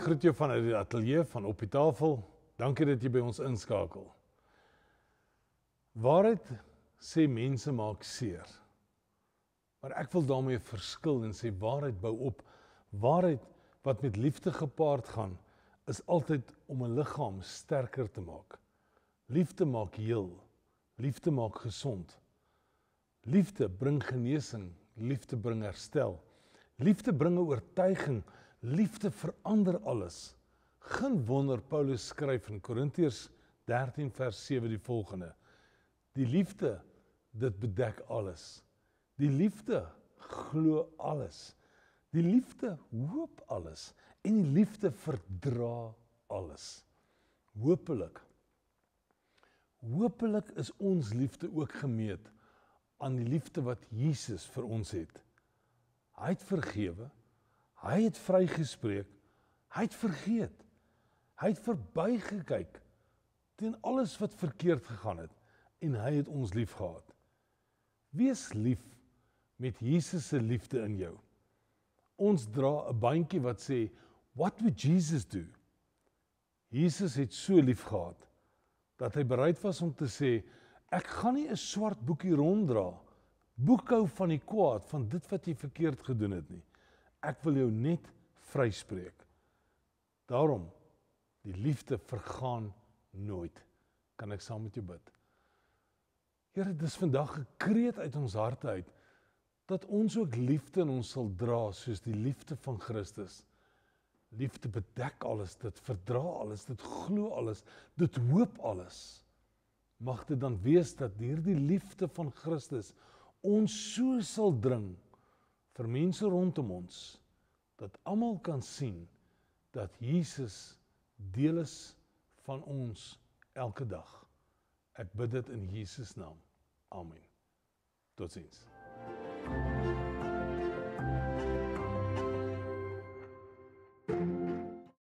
ek groet jou vanuit die ateljee van Op die Tafel. Dankie dat jy by ons inskakel. Waarheid sê mense maak seer. Maar ek wil daarmee verskil en sê waarheid bou op. Waarheid wat met liefde gepaard gaan, is altyd om 'n liggaam sterker te maak. Liefde maak heel. Liefde maak gesond. Liefde bring genesing. Liefde bring herstel. Liefde bring 'n oortuiging. Liefde verander alles. Geen wonder Paulus skryf in Korintiërs 13 vers 7 die volgende. Die liefde, dit bedek alles. Die liefde glo alles. Die liefde hoop alles. En die liefde verdra alles. Hopelik is ons liefde ook gemeet aan die liefde wat Jesus vir ons het. Hy het vergewe, hy het vrygespreek, hy het vergeet, hy het verbygekyk teen alles wat verkeerd gegaan het en hy het ons lief gehad. Wees lief met Jesus se liefde in jou. Ons dra 'n bandjie wat sê, what would Jesus do? Jesus het so lief gehad, dat hy bereid was om te sê, ek gaan nie 'n swart boekie ronddra, boekhou van die kwaad, van dit wat jy verkeerd gedoen het nie. Ek wil jou net vryspreek. Daarom, die liefde vergaan nooit. Kan ek saam met jou bid? Here, dis vandag 'n kreet uit ons harte uit, dat ons ook liefde in ons sal dra, soos die liefde van Christus. Liefde bedek alles, dit verdra alles, dit glo alles, dit hoop alles. Mag dit dan wees dat deur die liefde van Christus ons so sal dring vir mense rondom ons, dat almal kan sien dat Jesus deel is van ons elke dag. Ek bid dit in Jesus naam. Amen. Totsiens.